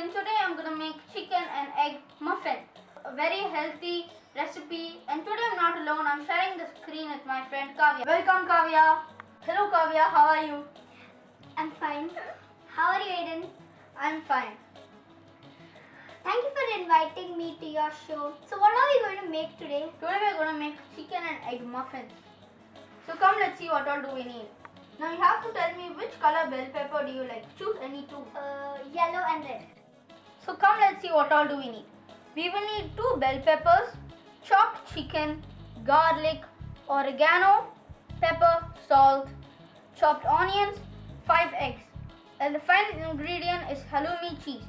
and today I'm gonna make chicken and egg muffin. A very healthy recipe, and today I'm not alone. I'm sharing the screen with my friend Kavya. Welcome Kavya. Hello Kavya, how are you? I'm fine. How are you, Aiden? I'm fine. Thank you for inviting me to your show. So what are we going to make today? Today we're gonna make chicken and egg muffins. So come, let's see what all do we need. Now you have to tell me which color bell pepper do you like. Choose any two. Yellow and red. So come, let's see what all do we need. We will need 2 bell peppers, chopped chicken, garlic, oregano, pepper, salt, chopped onions, 5 eggs. And the final ingredient is halloumi cheese.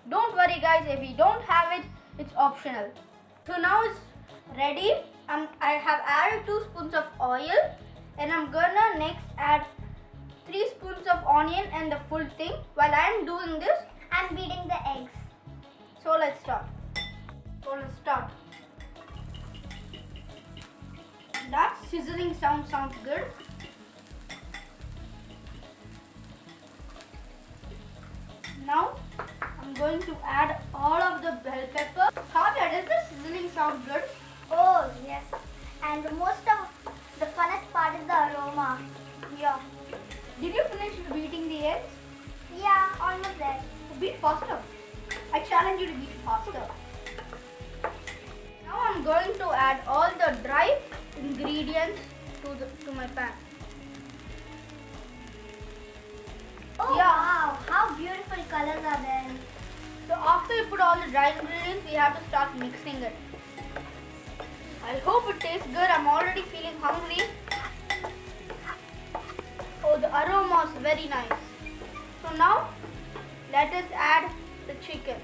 Don't worry guys, if you don't have it, it's optional. So now it's ready. I have added 2 spoons of oil, and I'm gonna next add 3 spoons of onion and the full thing. While I'm doing this, I'm beating the eggs. So let's start. That sizzling sound sounds good. Now I'm going to add all of the bell pepper. Kavya, does the sizzling sound good? Oh yes. And most of the funnest part is the aroma. Yeah. Did you finish beating the eggs? Yeah, almost there. Beat faster. I challenge you to beat faster. Now I'm going to add all the dry ingredients to my pan. Oh Yeah. wow, how beautiful colors are there. So after you put all the dry ingredients, we have to start mixing it. I hope it tastes good. I'm already feeling hungry. Oh, the aroma is very nice. So now let us add the chicken.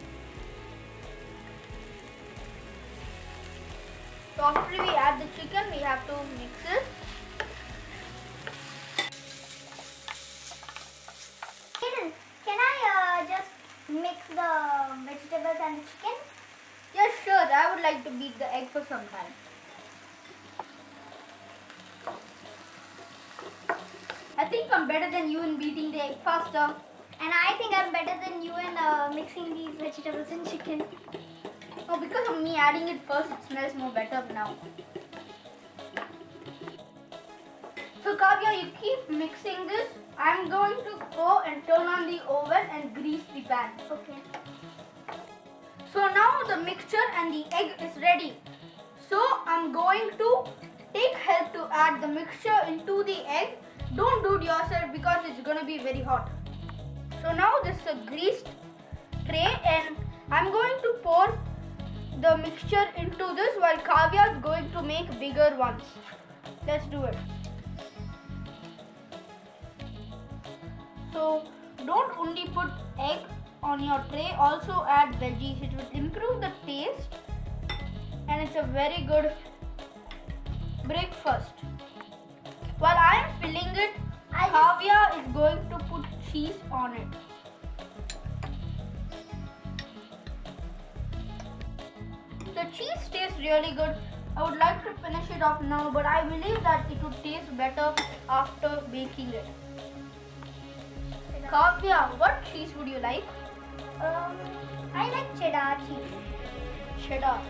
So after we add the chicken, we have to mix it. Aiden, can I just mix the vegetables and the chicken? Yes, sure. I would like to beat the egg for some time. I think I'm better than you in beating the egg faster. And I think I'm better than you in mixing these vegetables and chicken. Oh, because of me adding it first, it smells more better now. So Kavya, you keep mixing this. I'm going to go and turn on the oven and grease the pan. Okay. So now the mixture and the egg is ready. So I'm going to take help to add the mixture into the egg. Don't do it yourself because it's going to be very hot. So now this is a greased tray, and I'm going to pour the mixture into this while Kavya is going to make bigger ones. Let's do it. So don't only put egg on your tray, also add veggies. It will improve the taste, and it's a very good breakfast. While I am filling it, Kavya is going to put cheese on it. The cheese tastes really good. I would like to finish it off now, but I believe that it would taste better after baking it. Kavya, what cheese would you like? I like cheddar cheese. Cheddar.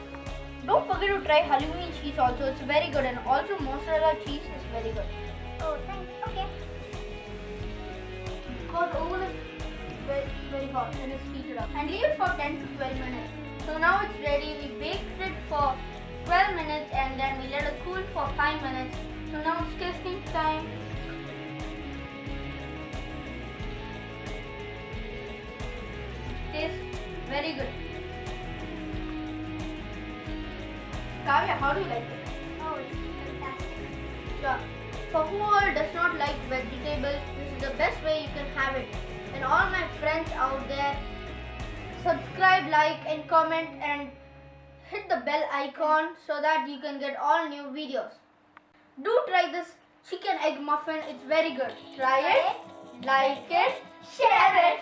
Don't forget to try halloumi cheese also. It's very good, and also mozzarella cheese is very good. Oh, thanks. Okay. Because the oven is very hot and it's heated up. And leave it for 10 to 12 minutes. So now it's ready. We baked it for 12 minutes and then we let it cool for 5 minutes. So now it's tasting time. Tastes very good. Kavya, how do you like it? Oh, it's fantastic. Sure. For whoever does not like vegetables, this is the best way you can have it. And all my friends out there, subscribe, like and comment and hit the bell icon so that you can get all new videos. Do try this chicken egg muffin. It's very good. Try it, like it, share it.